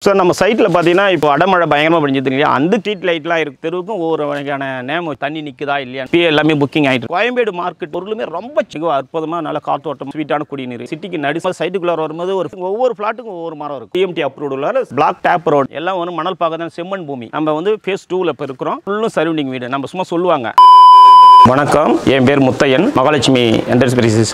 Sir நம்ம சைட்டில் பார்த்தீங்கன்னா இப்போ அடமழை பயங்கரமாக பெஞ்சிட்டு இல்லையா, அந்த ஸ்ட்ரீட் லைட்லாம் இருக்கு. தெருவுக்கும் ஒவ்வொரு வகையான நேம் தண்ணி நிற்குதா இல்லையா, எல்லாமே புக்கிங் ஆகிட்டு. கோயம்பேடு மார்க்கெட் பொருளுமே ரொம்ப அற்புதமாக நல்ல காத்தோட்டம், ஸ்வீட்டான குடிநீர். சிட்டிக்கு நடு சைட்டுக்குள்ளே வரும்போது ஒவ்வொரு ஃபிளாட்டுக்கும் ஒவ்வொரு மரம் இருக்கும். டிஎம்டி அப்ரூவ்டு உள்ள பிளாக் டேப் ரோடு எல்லாம் வந்து மணல் பார்க்க செம்மண் பூமி. நம்ம வந்து ஃபேஸ் 2ல் இப்போ இருக்கிறோம். ஃபுல்லும் சரௌண்டிங் வீடு. நம்ம சும்மா சொல்லுவாங்க. வணக்கம், என் பேர் Muthaiyan. Mahalakshmi enterprises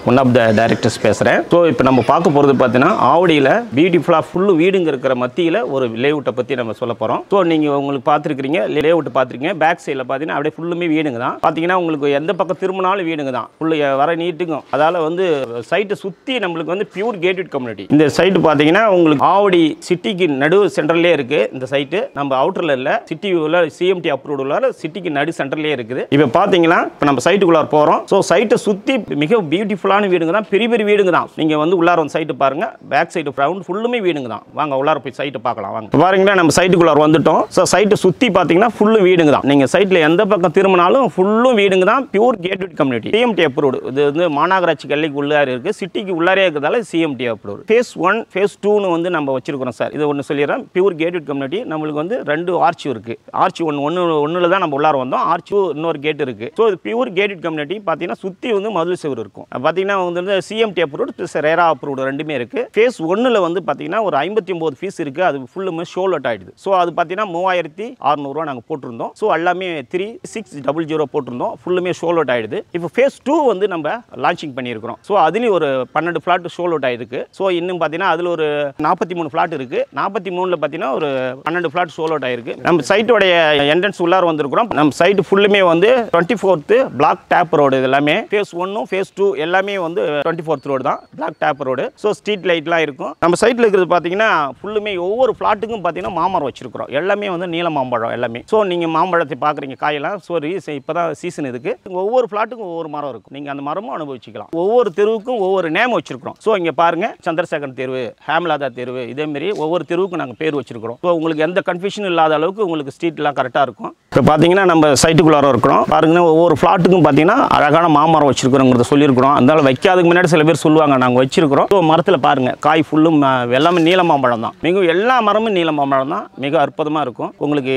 one of the directors பேசுகிறேன். ஸோ இப்போ நம்ம பார்க்க போகிறது பார்த்தீங்கன்னா ஆவடியில் பியூட்டிஃபுல்லாக ஃபுல்லு வீடுங்க இருக்கிற மத்தியில் ஒரு லேஅவுட்டை பற்றி நம்ம சொல்ல போகிறோம். ஸோ நீங்கள் உங்களுக்கு பார்த்துருக்கீங்க, லேஅவுட் பார்த்துருக்கீங்க. பேக் சைடில் பார்த்தீங்கன்னா அப்படியே ஃபுல்லுமே வீடுங்க தான். பார்த்தீங்கன்னா உங்களுக்கு எந்த பக்கம் திரும்பினாலும் வீடுங்க தான். ஃபுல்லு வர நீட்டுக்கும். அதால் வந்து சைட்டை சுற்றி நம்மளுக்கு வந்து பியூர் கேட்டட் கம்யூனிட்டி. இந்த சைட்டு பார்த்தீங்கன்னா உங்களுக்கு ஆவடி சிட்டிக்கு நடு சென்ட்ரல்லே இருக்குது. இந்த சைட்டு நம்ம அவுட்டரில் இல்லை, சிட்டி உள்ள சிஎம்டி அப்ரூவ்டு உள்ள சிட்டிக்கு நடு சென்ட்ரல்லே இருக்குது. இப்போ பார்த்தீங்கன்னா இப்போ நம்ம சைட்டுக்குள்ளார போகிறோம். ஸோ சைட்டை சுற்றி மிக பியூட்டிஃபுல்லான வீடுங்க தான், பெரிய பெரிய வீடுங்க தான். நீங்கள் வந்து உள்ளார வந்து சைட்டு பாருங்கள். பேக் சைடு ரவுண்ட் ஃபுல்லுமே வீடுங்க தான். வாங்க உள்ளார போய் சைட்டு பார்க்கலாம். வாங்க பாருங்களேன், நம்ம சைட்டுக்குள்ளார வந்துட்டோம். ஸோ சைட்டை சுற்றி பார்த்தீங்கன்னா ஃபுல்லு வீடுங்க தான். நீங்கள் சைட்டில் எந்த பக்கம் திரும்பினாலும் ஃபுல்லும் வீடுங்க தான். Pure gated community, CMD approved. இது வந்து மாநகராட்சி கல்விக்கு உள்ளார இருக்குது, சிட்டிக்கு உள்ளாரே இருக்கிறதால சிஎம்டி அப்ரூவ்டு. ஃபேஸ் 1 ஃபேஸ் 2ன்னு வந்து நம்ம வச்சிருக்கிறோம் சார். இது ஒன்று சொல்லிடுறேன். Pure gated community. நம்மளுக்கு வந்து 2 ஆர்ச்சி இருக்குது. ஆர்ச்சி ஒன்றில் தான் நம்ம உள்ளார வந்தோம். ஆர்ச்சி இன்னொரு கேட் இருக்குது. ஸோ இது பியூர் கேட்டட் கம்யூனிட்டி. பார்த்தீங்கன்னா சுற்றி வந்து மதுள் செவர் இருக்கும். பார்த்தீங்கன்னா வந்து சிஎம்டி அப்ரூவ்டு ப்ளஸ் ரேரா அப்ரூவ்டு ரெண்டுமே இருக்குது. ஃபேஸ் 1ல் வந்து பார்த்தீங்கன்னா ஒரு 59 ஃபீஸ் இருக்குது. அது ஃபுல்லுமே ஷோல்ட் ஆகிடுது. ஸோ அது பார்த்தீங்கன்னா 3600 நாங்கள் போட்டிருந்தோம். ஸோ எல்லாமே 3600 போட்டிருந்தோம். ஃபுல்லுமே ஷோல்ட் ஆகிடுது. இப்போ ஃபேஸ் 2 வந்து நம்ம லான்ச்சிங் பண்ணியிருக்கிறோம். ஸோ அதுலேயும் ஒரு 12 ஃப்ளாட் ஷோல்ட் ஆகிருக்கு. ஸோ இன்னும் பார்த்தீங்கன்னா அதில் ஒரு 43 ஃப்ளாட் இருக்குது. 43ல் பார்த்தீங்கன்னா ஒரு 12 ஃப்ளாட் ஷோல்ட் ஆகிருக்கு. நம்ம சைட்டோடைய என்ட்ரன்ஸ் உள்ளார வந்திருக்கிறோம். நம்ம சைட்டு ஃபுல்லுமே வந்து 24th பிளாக் டேப் ரோடு. இது எல்லாமே ஃபேஸ் 1 ஃபேஸ் 2 எல்லாமே வந்து 24th ரோடு தான், black tape road. So street லைட்லாம் இருக்கும். நம்ம சைட்டில் இருக்கிறது பார்த்தீங்கன்னா ஃபுல்லுமே ஒவ்வொரு ஃப்ளாட்டுக்கும் பார்த்தீங்கன்னா மாமரம் வச்சிருக்கிறோம். எல்லாமே வந்து நீல மாம்பழம் எல்லாமே. ஸோ நீங்கள் மாம்பழத்தை பார்க்குறீங்க, காயெல்லாம். ஸோ இப்போ தான் சீசன் இதுக்கு. ஒவ்வொரு ஃப்ளாட்டுக்கும் ஒவ்வொரு மரம் இருக்கும். நீங்கள் அந்த மரமும் அனுபவிச்சுக்கலாம். ஒவ்வொரு தெருவுக்கும் ஒவ்வொரு நேம் வச்சிருக்கிறோம். ஸோ இங்கே பாருங்க, சந்திரசேகர் தெருவு, ஹேம்லாதா தெருவு, இதேமாரி ஒவ்வொரு தெருவுக்கும் நாங்கள் பேர் வச்சிருக்கிறோம். ஸோ உங்களுக்கு எந்த கன்ஃபியூஷனும் இல்லாத அளவுக்கு உங்களுக்கு ஸ்ட்ரீட்லாம் கரெக்டாக இருக்கும். இப்போ பார்த்தீங்கன்னா நம்ம சைட்டுக்குள்ளார இருக்கிறோம். பாருங்கன்னா ஒவ்வொரு ஃப்ளாட்டுக்கும் பார்த்தீங்கன்னா அழகான மாமரம் வச்சிருக்கிறோங்கிறத சொல்லியிருக்கிறோம். அதனால வைக்காதுக்கு முன்னாடி சில பேர் சொல்லுவாங்க, நாங்கள் வச்சிருக்கிறோம். ஸோ மரத்தில் பாருங்கள், காய் ஃபுல்லும் எல்லாமே நீல மாம்பழம் தான். மிகவும் எல்லா மரமும் நீல மாம்பழம் தான். மிக அற்புதமாக இருக்கும். உங்களுக்கு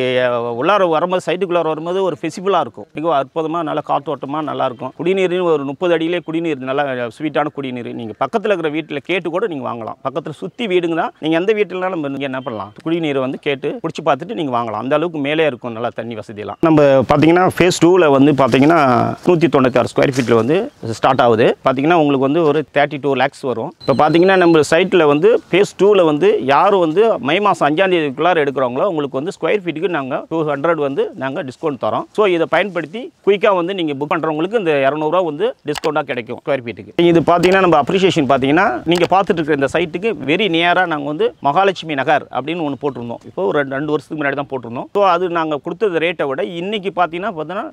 உள்ளார வரும்போது, சைட்டுக்குள்ளார வரும்போது ஒரு ஃபெசிபிளாக இருக்கும். மிக அற்புதமாக நல்ல காத்தோட்டமாக நல்லாயிருக்கும். குடிநீர் ஒரு 30 அடியிலே குடிநீர், நல்லா ஸ்வீட்டான குடிநீர். நீங்கள் பக்கத்தில் இருக்கிற வீட்டில் கேட்டு கூட நீங்கள் வாங்கலாம். பக்கத்தில் சுற்றி வீடுங்க தான். நீங்கள் எந்த வீட்டிலனாலும் நீங்கள் என்ன பண்ணலாம், குடிநீரை வந்து கேட்டு குடிச்சு பார்த்துட்டு நீங்கள் வாங்கலாம். அந்த அளவுக்கு மேலே இருக்கும் நல்லா தண்ணி வசதியெல்லாம். நம்ம பார்த்தீங்கன்னா ஃபேஸ் 2ல் வந்து பார்த்தீங்கன்னா 196 ஸ்கொயர் ஃபீட்டில் வந்து ஸ்டார்ட் ஆகுது. பார்த்தீங்கன்னா உங்களுக்கு வந்து ஒரு 32 lakhs வரும். இப்போ பார்த்தீங்கன்னா நம்ம சைட்டில் வந்து ஃபேஸ் 2ல் வந்து யாரும் வந்து மை மாதம் 5ஆம் தேதிக்குள்ளார எடுக்கிறவங்களோ உங்களுக்கு வந்து ஸ்கொயர் ஃபீட்டுக்கு நாங்கள் 200 வந்து நாங்கள் டிஸ்கவுண்ட் தரோம். ஸோ இதை பயன்படுத்தி குயிக்காக வந்து நீங்கள் புக் பண்ணுறவங்களுக்கு இந்த 200 வந்து டிஸ்கவுண்ட்டாக கிடைக்கும் ஸ்கொயர் ஃபீட்டுக்கு. இது பார்த்தீங்கன்னா நம்ம அப்ரிஷியேஷன் பார்த்தீங்கன்னா நீங்கள் பார்த்துட்டு இருக்கிற இந்த சைட்டுக்கு வெரி நியராக நாங்கள் வந்து மகாலட்சுமி நகர் அப்படின்னு ஒன்று போட்டிருந்தோம். இப்போ ஒரு 2 வருஷத்துக்கு முன்னாடி தான் போட்டிருந்தோம். ஸோ அது நாங்கள் கொடுத்தது ரேட்டை விட இன்னைக்கு பார்த்தீங்கன்னா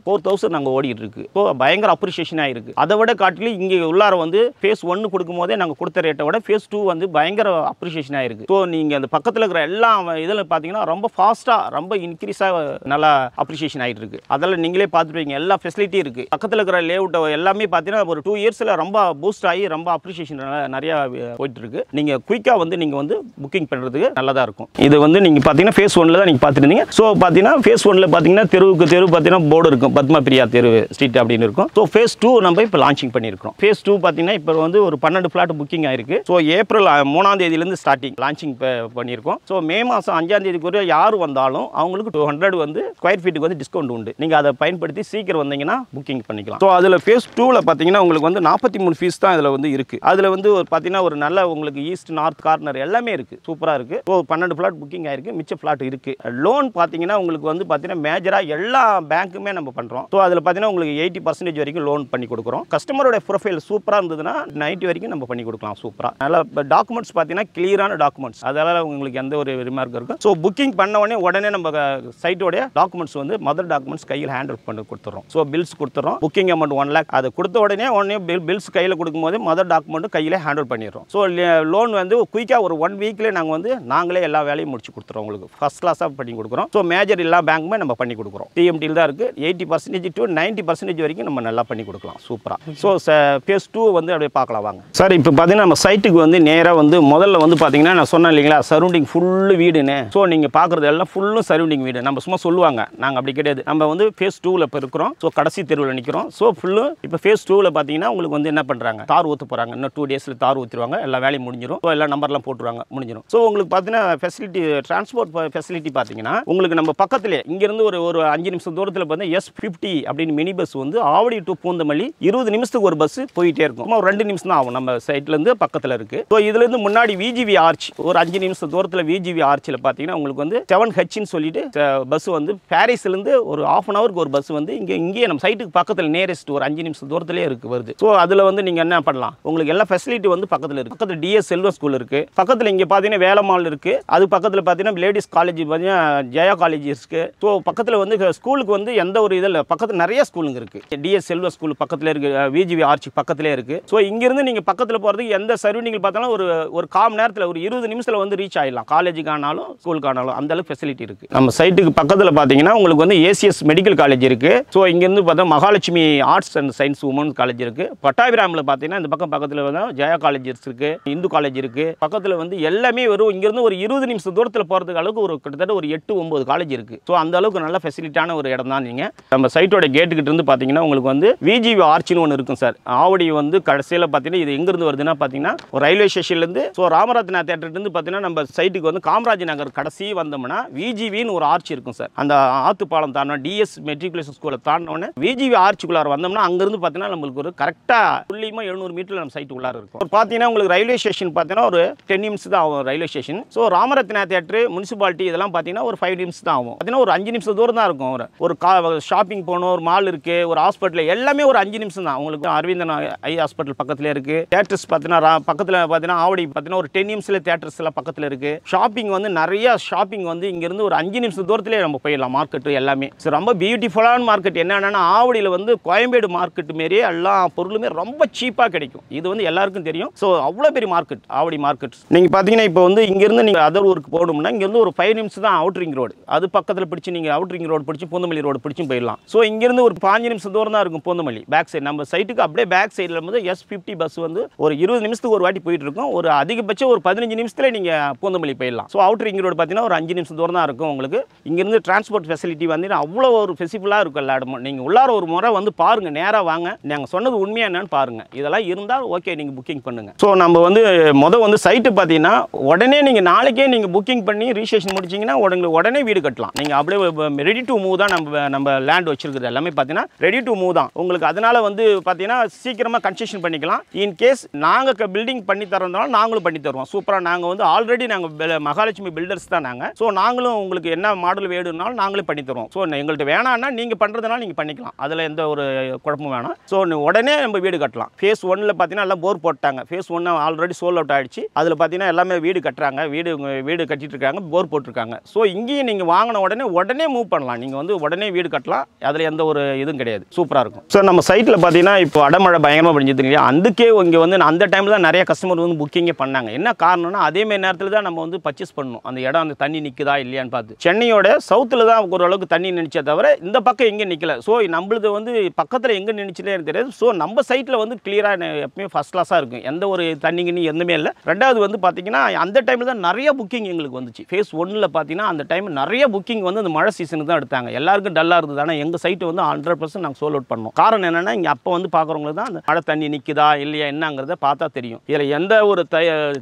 4000 நாங்கள் ஓடிட்டு இருக்கு. ஸோ பயங்கர அப்ரிஷியேஷனாக இருக்குது. அதை விட காட்டிலும் இங்கே உள்ளார வந்து ஃபேஸ் 1 கொடுக்கும் போதே நாங்கள் கொடுத்த ரேட்டை விட ஃபேஸ் 2 வந்து பயங்கர அப்ரிஷியேஷனாக இருக்குது. ஸோ நீங்கள் அந்த பக்கத்தில் இருக்கிற எல்லா இதில் பார்த்தீங்கன்னா ரொம்ப ஃபாஸ்ட்டாக, ரொம்ப இன்க்ரீஸாக நல்லா அப்ரிஷியேஷன் ஆகிட்டு இருக்குது. அதெல்லாம் நீங்களே பார்த்துருவீங்க. எல்லா ஃபெசிலிட்டியும் இருக்குது. பக்கத்தில் இருக்கிற லேஅவுட் எல்லாமே பார்த்தீங்கன்னா ஒரு 2 இயர்ஸில் ரொம்ப பூஸ்ட் ஆகி ரொம்ப அப்ரிஷியேஷன் நிறையா போயிட்டு இருக்கு. நீங்கள் குயிக்காக வந்து நீங்கள் வந்து புக்கிங் பண்ணுறதுக்கு நல்லதாக இருக்கும். இது வந்து நீங்கள் பார்த்தீங்கன்னா ஃபேஸ் 1ல் தான் நீங்கள் பார்த்துருந்தீங்க. ஸோ பார்த்தீங்கன்னா ஃபேஸ் 1ல் பார்த்தீங்கன்னா தெருவுக்கு தெரு பார்த்தீங்கன்னா போர்டு இருக்கும், பத்மா பிரியா தெரு ஸ்ட்ரீட் அப்படின்னு இருக்கும். ஸோ ஃபேஸ் 2 நம்ம இப்போ லான்ச்சிங் பண்ணியிருக்கோம். ஃபேஸ் 2 பார்த்தீங்கன்னா இப்போ வந்து ஒரு 12 ஃப்ளாட் புக்கிங் ஆயிருக்கு. ஸோ ஏப்ரல் 3ஆம் தேதியிலேருந்து ஸ்டார்டிங் லான்ச்சிங் பண்ணியிருக்கோம். ஸோ மே மாதம் 5ஆம் தேதிக்குரிய யார் வந்தாலும் அவங்களுக்கு 200 வந்து ஸ்கொயர் ஃபீட்டுக்கு வந்து டிஸ்கவுண்ட் உண்டு. நீங்கள் அதை பயன்படுத்தி சீக்கிரம் வந்தீங்கன்னா புக்கிங் பண்ணிக்கலாம். ஸோ அதில் ஃபேஸ் 2ல் பார்த்தீங்கன்னா உங்களுக்கு வந்து 43 ஃபீஸ் தான் இதில் வந்து இருக்குது. அதில் வந்து ஒரு பார்த்தீங்கன்னா ஒரு நல்ல உங்களுக்கு ஈஸ்ட் நார்த் கார்னர் எல்லாமே இருக்குது, சூப்பராக இருக்குது. ஸோ 12 ஃப்ளாட் புக்கிங் ஆயிருக்கு, மிச்ச ஃப்ளாட் இருக்குது. லோன் பார்த்தீங்கன்னா உங்களுக்கு வந்து பார்த்தீங்கன்னா மேஜராக எல்லா பேங்க்குமே நம்ம பண்ணுறோம். ஸோ அதில் பார்த்தீங்கன்னா உங்களுக்கு 80% வரைக்கும் லோன் பண்ணி கொடுக்குறோம். கஸ்டமரோட ப்ரொஃபைல் சூப்பராக இருந்ததுன்னா 90 வரைக்கும் நம்ம பண்ணி கொடுக்கலாம் சூப்பராக. நல்லா டாக்குமெண்ட்ஸ் பார்த்தீங்கன்னா கிளியரான டாக்குமெண்ட்ஸ், அதனால் உங்களுக்கு எந்த ஒரு ரிமார்க் இருக்கும். ஸோ புக்கிங் பண்ண உடனே நம்ம சைட்டோடைய டாக்குமெண்ட்ஸ் வந்து மதர் டாக்குமெண்ட்ஸ் கையில் ஹேண்டில் பண்ணி கொடுத்துறோம். ஸோ பில்ஸ் கொடுத்துறோம். புக்கிங் அமௌண்ட் 1 lakh அதை கொடுத்த உடனே பில்ஸ் கையில் கொடுக்கும்போது மதர் டாக்குமெண்ட்டும் கையில் ஹேண்டில் பண்ணிடுறோம். ஸோ லோன் வந்து குயிக்காக ஒரு 1 வீக்லேயே நாங்கள் வந்து நாங்களே எல்லா வேலையும் முடிச்சு கொடுத்துறோம். உங்களுக்கு ஃபர்ஸ்ட் கிளாஸாக பண்ணி கொடுக்குறோம். ஸோ மேஜர் எல்லா பேங்க்குமே நம்ம பண்ணி கொடுக்குறோம். டிஎம்டியில் தான் இருக்குது. 80% to 90% வரைக்கும் நம்ம நல்லா பண்ணி கொடுக்கலாம் சூப்பராக. ஸோ ஃபேஸ் 2 வந்து அப்படியே பார்க்கலாம் வாங்க சார். இப்போ பார்த்தீங்கன்னா நம்ம சைட்டுக்கு வந்து நேராக வந்து முதல்ல வந்து பார்த்தீங்கன்னா நான் சொன்னேன் இல்லைங்களா, சரௌண்டிங் ஃபுல்லு வீடுன்னு. ஸோ நீங்கள் பார்க்குறது எல்லாம் ஃபுல்லும் சரௌண்டிங் வீடு. நம்ம சும்மா சொல்லுவாங்க, நாங்கள் அப்படி கிடையாது. நம்ம வந்து ஃபேஸ் 2ல் இப்போ இருக்கிறோம். ஸோ கடைசி தெருவில் நிற்கிறோம். ஸோ ஃபுல்லு இப்போ ஃபேஸ் 2ல் பார்த்தீங்கன்னா உங்களுக்கு வந்து என்ன பண்ணுறாங்க, தார் ஊற்ற போகிறாங்க. இன்னும் 2 days தார் ஊற்றிடுவாங்க. எல்லா வேலையும் முடிஞ்சிடும். ஸோ எல்லா நம்பர்லாம் போட்டுருவாங்க, முடிஞ்சிடும். ஸோ உங்களுக்கு பார்த்தீங்கன்னா ஃபெசிலிட்டி, டிரான்ஸ்போர்ட் ஃபெசிலிட்டி பார்த்தீங்கன்னா உங்களுக்கு நம்ம பக்கத்துலேயே இங்கேருந்து ஒரு 5 நிமிஷம் தூரத்தில் பார்த்தீங்கன்னா S50 அப்படின்னு மினி பஸ் வந்து ஆவடி டு பூந்தமல்லி 20 நிமிஷத்துக்கு ஒரு பஸ் போயிட்டே இருக்கும். ஒரு 2 நிமிஷம் தான் ஆகும் நம்ம சைட்லேருந்து பக்கத்தில் இருக்குது. ஸோ இதுலேருந்து முன்னாடி விஜிவி ஆர்ச் ஒரு 5 நிமிஷம் தூரத்தில் விஜிவி ஆர்ச்சில் பார்த்தீங்கன்னா உங்களுக்கு வந்து 7Hன்னு சொல்லிட்டு பஸ் வந்து பாரிஸ்லேருந்து ஒரு ½ an hourக்கு ஒரு பஸ் வந்து இங்கே நம்ம சைட்டுக்கு பக்கத்தில் நேரஸ்ட் ஒரு 5 நிமிஷம் தூரத்திலே வருது. ஸோ அதில் வந்து நீங்கள் என்ன பண்ணலாம், உங்களுக்கு எல்லா ஃபெசிலிட்டி வந்து பக்கத்தில் இருக்குது. பக்கத்தில் டிஎஸ் செல்வம் ஸ்கூல் இருக்குது. பக்கத்தில் இங்கே பார்த்தீங்கன்னா வேலம்மாள் இருக்குது. அது பக்கத்தில் பார்த்தீங்கன்னா லேடிஸ் காலேஜ் பார்த்தீங்கன்னா ஜெயா காலேஜ் இருக்குது. ஸோ பக்கத்தில் வந்து ஸ்கூலுக்கு வந்து எந்த ஒரு இதில் பக்கத்தில் நிறைய ஸ்கூலுங்க இருக்குது. டிஎஸ் செல்வம் ஸ்கூல் பக்கத்தில் இருக்குது. விஜிவி ஆர்ச்சி பக்கத்திலே இருக்குது. ஸோ இங்கேருந்து நீங்கள் பக்கத்தில் போகிறதுக்கு எந்த சரௌண்டிங் பார்த்தாலும் ஒரு கால் நேரத்தில் ஒரு 20 நிமிஷத்தில் வந்து ரீச் ஆகிடலாம். காலேஜுக்கு ஆனாலும் ஸ்கூலுக்கு ஆனாலும் அந்த அளவுக்கு ஃபெசிலிட்டி இருக்குது. நம்ம சைட்டுக்கு பக்கத்தில் பார்த்தீங்கன்னா உங்களுக்கு வந்து ஏசிஎஸ் மெடிக்கல் காலேஜ் இருக்குது. ஸோ இங்கேருந்து பார்த்தா Mahalakshmi arts and science women's college இருக்குது. பட்டாபிராமில் பார்த்தீங்கன்னா இந்த பக்கத்தில் வந்து ஜெயா காலேஜ் இருக்குது, இந்து காலேஜ் இருக்குது. பக்கத்தில் வந்து எல்லாமே வரும். இங்கேருந்து ஒரு 20 நிமிஷம் தூரத்தில் போகிறதுக்கு அளவுக்கு ஒரு கிட்டத்தட்ட ஒரு 8-9 காலேஜ் இருக்குது. ஸோ அந்த அளவுக்கு நல்ல ஃபெசிலிட்டான ஒரு இடம் தான். நீங்கள் நம்ம சைட்டோட கேட்டுக்கிட்ட இருந்து பார்த்தீங்கன்னா உங்களுக்கு வந்து விஜிவி ஆர்ச்சின்னு ஒன்று இருக்கும் சார். ஆவடி வந்து கடைசியில் பார்த்தீங்கன்னா இது எங்கேருந்து வருதுன்னா பார்த்தீங்கன்னா ஒரு ரயில்வே ஸ்டேஷன்லேருந்து ஸோ ராமரத்னா தேட்டர்லேருந்து பார்த்தீங்கன்னா நம்ம சைட்டுக்கு வந்து காமராஜ் நகர் கடைசி வந்தோம்னா விஜிவின்னு ஒரு ஆர்ச் இருக்கும் சார். அந்த ஆத்து பாலம் தாண்டோம் டிஎஸ் மெட்ரிகுலேஷன் ஸ்கூலை தாண்டோன்னு விஜிவி ஆர்ச்சுக்குள்ளார வந்தோம்னா அங்கேருந்து பார்த்தீங்கன்னா நம்மளுக்கு ஒரு கரெக்டாக துல்லியமாக 700 மீட்டரில் நம்ம சைட்டு உள்ளார இருக்கும். பார்த்தீங்கன்னா உங்களுக்கு ரயில்வே ஸ்டேஷன் பார்த்தீங்கன்னா ஒரு 10 நிமிஷம் தான் ஆகும் railway station. So Ramaratna theatre municipality இதெல்லாம் பார்த்தீங்கன்னா ஒரு 5 நிமிஷம் தான் ஆகும். பார்த்தீங்கன்னா ஒரு 5 நிமிஷம் தூரம் தான் இருக்கும். ஒரு ஷாப்பிங் போகணும், ஒரு மால் இருக்குது, ஒரு ஹாஸ்பிட்டல், எல்லாமே ஒரு 5 நிமிஷம் தான். உங்களுக்கு அரவிந்தன் ஐ ஹாஸ்பிட்டல் பக்கத்தில் இருக்குது. தேட்டர்ஸ் பார்த்தீங்கன்னா பக்கத்தில் பார்த்தீங்கன்னா ஆவடி பார்த்தீங்கன்னா ஒரு 10 நிமிஷத்தில் தேட்டர்ஸ் எல்லாம் பக்கத்தில் இருக்குது. ஷாப்பிங் வந்து நிறைய ஷாப்பிங் வந்து இங்கேருந்து ஒரு 5 நிமிஷம் தூரத்திலே நம்ம போயிடலாம். மார்க்கெட்டு எல்லாமே ரொம்ப பியூட்டிஃபுல்லான மார்க்கெட். என்னென்னா ஆவடியில் வந்து கோயம்பேடு மார்க்கெட் மாரியே எல்லா பொருளுமே ரொம்ப சீப்பாக கிடைக்கும். இது வந்து எல்லாருக்கும் தெரியும். ஸோ அவ்வளோ பெரிய மார்க்கெட் ஆவடி மார்க்கெட். நீங்கள் பார்த்தீங்கன்னா இப்போ வந்து இங்கேருந்து நீங்கள் அதர் ஊருக்கு போகணும்னா இங்கேருந்து ஒரு 5 நிமிஷம் தான் அவுட்ரிங் ரோடு. அது பக்கத்தில் பிடிச்சி நீங்கள் அவுட்ரிங் ரோடு பிடிச்சி பூந்தமல்லி ரோடு பிடிச்சும் போயிடலாம். ஸோ இங்கேருந்து ஒரு 5 நிமிஷம் தூரம் தான் இருக்கும் பூந்தமல்லி பேக் சைடு. நம்ம சைட்டுக்கு அப்படியே பேக் சைடில் வந்து S50 பஸ் வந்து ஒரு 20 நிமிஷத்துக்கு ஒரு வாட்டி போயிட்டு இருக்கும். ஒரு அதிகபட்சம் ஒரு 15 நிமிஷத்தில் நீங்கள் பூந்தமல்லி போயிடலாம். ஸோ அவுட்ரிங் ரோடு பார்த்தீங்கன்னா ஒரு 5 நிமிஷம் தூரம் தான் இருக்கும். உங்களுக்கு இங்கேருந்து டிரான்ஸ்போர்ட் ஃபெசிலிட்டி வந்து அவ்வளோ ஒரு ஃபெசிபிளாக இருக்கும் எல்லா இடமும். நீங்கள் உள்ளார ஒரு முறை வந்து பாருங்கள், நேராக வாங்க, நாங்கள் சொன்னது உண்மையாக என்னன்னு பாருங்கள். இதெல்லாம் இருந்தால் ஓகே நீங்கள் புக்கிங் பண்ணுங்கள். ஸோ நம்ம வந்து வந்து சைட்டு பார்த்தீங்கன்னா உடனே நீங்கள் நாளைக்கே நீங்கள் புக்கிங் பண்ணி ரிஜிஸ்ட்ரேஷன் முடிச்சிங்கன்னா உடனே வீடு கட்டலாம். நீங்கள் அப்படியே ரெடி டு மூவ் தான். நம்ம லேண்ட் வச்சிருக்கிறது எல்லாமே பார்த்தீங்கன்னா ரெடி டு மூவ் தான் உங்களுக்கு. அதனால வந்து பார்த்தீங்கன்னா சீக்கிரமாக கன்ஸ்ட்ரக்ஷன் பண்ணிக்கலாம். இன் கேஸ் நாங்கள் பில்டிங் பண்ணி தரதுனால நாங்களும் பண்ணி தருவோம். சூப்பராக நாங்கள் வந்து ஆல்ரெடி நாங்கள் மகாலட்சுமி பில்டர்ஸ் தான் நாங்கள். ஸோ நாங்களும் உங்களுக்கு என்ன மாடல் வேணும்னாலும் நாங்களே பண்ணி தருவோம். ஸோ எங்கள்கிட்ட வேணான்னா நீங்கள் பண்ணுறதுனால நீங்கள் பண்ணிக்கலாம். அதில் எந்த ஒரு குழப்பமும் வேணாம். ஸோ உடனே நம்ம வீடு கட்டலாம். ஃபேஸ் 1ல் பார்த்தீங்கன்னா எல்லாம் போர் போட்டாங்க. ஃபேஸ் 1 ஆல்ரெடி சோல் அவுட் ஆகிடுச்சு. அதில் பார்த்தீங்கன்னா எல்லாமே வீடு கட்டுறாங்க, வீடு கட்டிட்டு இருக்காங்க, போர் போட்டிருக்காங்க. ஸோ இங்கேயும் நீங்கள் வாங்கின உடனே மூவ் பண்ணலாம். நீங்கள் வந்து உடனே வீடு கட்டலாம். அதில் எந்த ஒரு இதுவும் கிடையாது. சூப்பராக இருக்கும். ஸோ நம்ம சைட்டில் பார்த்தீங்கன்னா இப்போ அடமழை பயங்கரமாக பெஞ்சது இல்லையா, அதுக்கே இங்கே வந்து அந்த டைமில் தான் நிறைய கஸ்டமர் வந்து புக்கிங்கே பண்ணாங்க. என்ன காரணம்னா அதேமாரி நேரத்தில் தான் நம்ம வந்து பர்ச்சேஸ் பண்ணணும். அந்த இடம் அந்த தண்ணி நிற்குதா இல்லையான்னு பார்த்து. சென்னையோட சவுத்தில் தான் ஓரளவுக்கு தண்ணி நினைச்சே தவிர இந்த பக்கம் எங்கே நிற்கல. ஸோ நம்மளது வந்து பக்கத்தில் எங்கே நினைச்சுட்டே தெரியாது. ஸோ நம்ம சைட்டில் வந்து கிளியராக எப்பவுமே ஃபஸ்ட் கிளாஸாக இருக்கும். எந்த ஒரு தண்ணிங்கன்னு எதுவுமே இல்லை. ரெண்டாவது வந்து பார்த்தீங்கன்னா அந்த டைமில் தான் நிறைய புக்கிங் எங்களுக்கு வந்துச்சு. ஃபேஸ் 1ல் பார்த்தீங்கன்னா அந்த டைம் நிறைய புக்கிங் வந்து அந்த மழை சீசனுக்கு தான் எடுத்தாங்க. எல்லாருக்கும் டல்லாக இருந்தது. ஆனால் எங்கள் சைட்டு வந்து 100% நாங்கள் சோல் அவுட் பண்ணோம். காரணம் என்னென்னா இங்கே அப்போ வந்து பார்க்குறவங்களுக்கு தான் அந்த மழை தண்ணி நிற்குதா இல்லையா என்னங்கிறத பார்த்தா தெரியும். இதில் எந்த ஒரு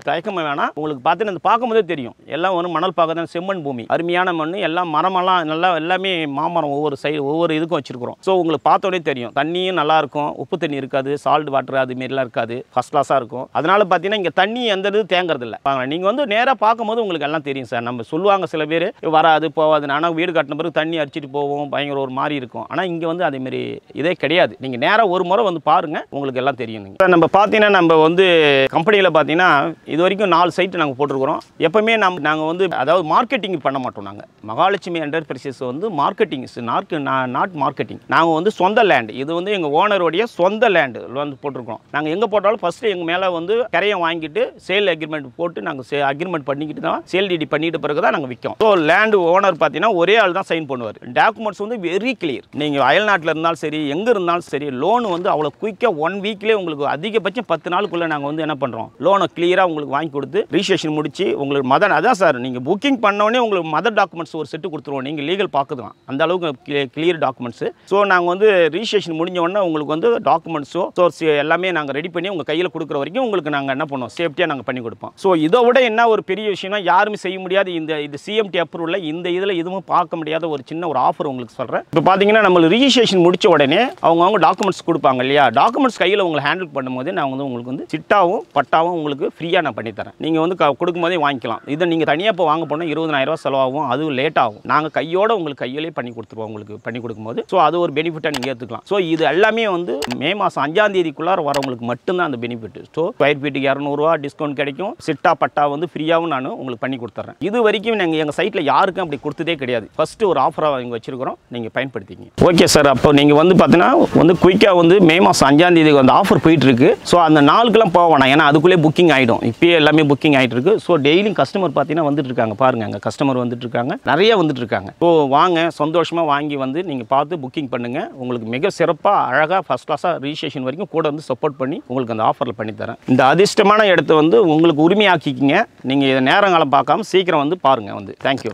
தயக்கமே வேணாம். உங்களுக்கு பார்த்தீங்கன்னா பார்க்கும்போதே தெரியும். எல்லாம் ஒரு மணல் பார்க்க தான், செம்மண் பூமி, அருமையான மண், எல்லாம் மரமெல்லாம் நல்லா எல்லாமே மாமரம் ஒவ்வொரு இதுக்கும் வச்சிருக்கிறோம். ஸோ உங்களுக்கு பார்த்தோன்னே தெரியும். தண்ணியும் நல்லாயிருக்கும், உப்பு தண்ணி இருக்காது, சால்ட் வாட்டர் அதுமாரிலாம் இருக்காது, ஃபஸ்ட் கிளாஸாக இருக்கும். அதனால் பார்த்தீங்கன்னா இங்கே தண்ணி எந்த இது தேங்கிறது இல்லை. நீங்கள் வந்து நேராக பார்க்கும்போது உங்களுக்கு எல்லாம் தெரியும் சார். நம்ம சொல்லுவாங்க சில பேர் வராது போகாது, ஆனால் வீடு கட்டின பிறகு தண்ணி அடிச்சிட்டு போவோம், பயங்கர ஒரு மாதிரி இருக்கும். ஆனால் இங்கே வந்து அதேமாரி இதே கிடையாது. நீங்கள் நேராக ஒரு முறை வந்து பாருங்கள், உங்களுக்கு எல்லாம் தெரியும். நீங்கள் நம்ம பார்த்தீங்கன்னா நம்ம வந்து கம்பெனியில் பார்த்தீங்கன்னா இது வரைக்கும் 4 சைட்டு நாங்கள் போட்டிருக்கிறோம். எப்பவுமே நாங்கள் வந்து அதாவது மார்க்கெட்டிங் பண்ண மாட்டோம். நாங்கள் மகாலட்சுமி என்டர்பிரைசஸ் வந்து மார்க்கெட்டிங் நாட் மார்க்கெட்டிங். நாங்கள் வந்து சொந்த லேண்ட், இது வந்து எங்கள் ஓனருடைய சொந்த லேண்டு வந்து போட்டிருக்கோம். நாங்கள் எங்கே போட்டாலும் ஃபஸ்ட்டு எங்கள் மேலே வந்து கரையம் வாங்கிட்டு சேல் அக்ரிமெண்ட் போட்டு நாங்கள் அக்ரிமெண்ட் பண்ணிக்கிட்டு தான் சேல் டிடி பண்ணிட்டு பிறகு தான் நாங்கள் விற்கும். ஸோ லேண்டு ஓனர் பார்த்தீங்கன்னா ஒரே ஆள் தான் சைன் பண்ணுவார். டாக்குமெண்ட்ஸ் வந்து வெரி கிளியர். நீங்கள் அயல்நாட்டில் இருந்தாலும் சரி, எங்கே இருந்தாலும் சரி, லோன் வந்து அவ்வளோ குயிக்காக 1 வீக்லேயே உங்களுக்கு அதிகபட்சம் 10 நாளுக்குள்ளே நாங்கள் வந்து என்ன பண்ணுறோம், லோனை கிளியராக உங்களுக்கு வாங்கி கொடுத்து ரிஜிஸ்ட்ரேஷன் முடிச்சு உங்களுக்கு அதான் சார், நீங்கள் புக்கிங் பண்ணோடனே உங்களுக்கு மதர் டாக்குமெண்ட்ஸ் ஒரு செட்டு கொடுத்துருவோம். நீங்கள் லீகல் பார்க்கலாம், அந்த அளவுக்கு கிளியர் டாக்குமெண்ட்ஸ். ஸோ நாங்கள் வந்து ரிஜிஸ்ட்ரேஷன் முடிஞ்ச உடனே உங்களுக்கு வந்து டாக்குமெண்ட்ஸோ சோர்ஸ் எல்லாமே நாங்கள் ரெடி பண்ணி உங்கள் கையில் கொடுக்குற வரைக்கும் உங்களுக்கு நாங்கள் என்ன பண்ணுவோம், சேஃப்டியாக நாங்கள் பண்ணி கொடுப்போம். ஸோ இதை விட என்ன ஒரு பெரிய விஷயம்னா, யாருமே செய்ய முடியாது இது சிஎம்டி அப்ரூவல் இந்த இதில் எதுவும் பார்க்க முடியாத ஒரு சின்ன ஒரு ஆஃபர் உங்களுக்கு சொல்கிறேன். இப்போ பார்த்தீங்கன்னா நம்ம ரிஜிஸ்ட்ரேஷன் முடிச்ச உடனே அவங்க டாக்குமெண்ட்ஸ் கொடுப்பாங்க இல்லையா, டாக்குமெண்ட்ஸ் கையில் உங்களை ஹேண்டில் பண்ணும்போது நான் வந்து உங்களுக்கு வந்து சிட்டாவும் பட்டாவும் உங்களுக்கு ஃப்ரீயாக நான் பண்ணித்தரேன். நீங்கள் வந்து கொடுக்கும்போதே வாங்கிக்கலாம். இதை நீங்கள் தனியாக இப்போ வாங்க போனால் 20,000 ரூபா செலவாகும், அதுவும் லேட் ஆகும். நாங்கள் கையோட உங்களுக்கு கையிலே பண்ணி கொடுத்துருவோம் உங்களுக்கு பண்ணி கொடுக்கும்போது. ஸோ அது ஒரு பெனிஃபிட்டாக நீங்கள் ஏற்றுக்கலாம். ஸோ இது எல்லாமே வந்து மே மாதம் 5ஆம் தேதிக்குள்ளார வரவங்களுக்கு மட்டும்தான் அந்த பெனிஃபிட். ஸோ ஸ்கொயர் ஃபீட்டுக்கு 200 ரூபா டிஸ்கவுண்ட் கிடைக்கும். சிட்டா பட்டா வந்து ஃப்ரீயாகவும் நான் உங்களுக்கு பண்ணி கொடுத்துட்றேன். இது வரைக்கும் நாங்கள் எங்கள் சைட்டில் யாருக்கும் அப்படி கொடுத்ததே கிடையாது. ஃபஸ்ட்டு ஒரு ஆஃபராக இங்கே வச்சிருக்கிறோம், நீங்கள் பயன்படுத்திக்கிங்க. ஓகே சார், அப்போ நீங்கள் வந்து பார்த்தீங்கன்னா வந்து குயிக்காக வந்து மே மாதம் 5ஆம் தேதி வந்து ஆஃபர் போயிட்டு இருக்கு. ஸோ அந்த நாளுக்கெல்லாம் போக வேணாம், ஏன்னா அதுக்குள்ளே புக்கிங் ஆகிடும். இப்போயே எல்லாமே புக்கிங் ஆகிட்டு இருக்கு. ஸோ டெய்லியும் கஸ்டமர் பார்த்தீங்கன்னா வந்துட்டு இருக்காங்க. பாருங்க, அங்கே கஸ்டமர் வந்துட்டு இருக்காங்க, நிறைய வந்துட்டு இருக்காங்க. ஸோ வாங்க, சந்தோஷமாக வாங்கி வந்து நீங்கள் பார்த்து புக்கிங் பண்ணுங்கள். உங்களுக்கு மிக சிறப்பாக அழகாக ஃபஸ்ட் கிளாஸாக ரிஜிஸ்ட்ரேஷன் வரைக்கும் கூட வந்து சப்போர்ட் பண்ணி உங்களுக்கு அந்த ஆஃபரில் பண்ணித்தரேன். இந்த அதிர்ஷ்டமான இடத்த வந்து உங்களுக்கு உரிமையாக்கிக்கிங்க. நீங்கள் இதை நேரங்காலம் பார்க்காம சீக்கிரம் வந்து பாருங்கள் வந்து. தேங்க்யூ.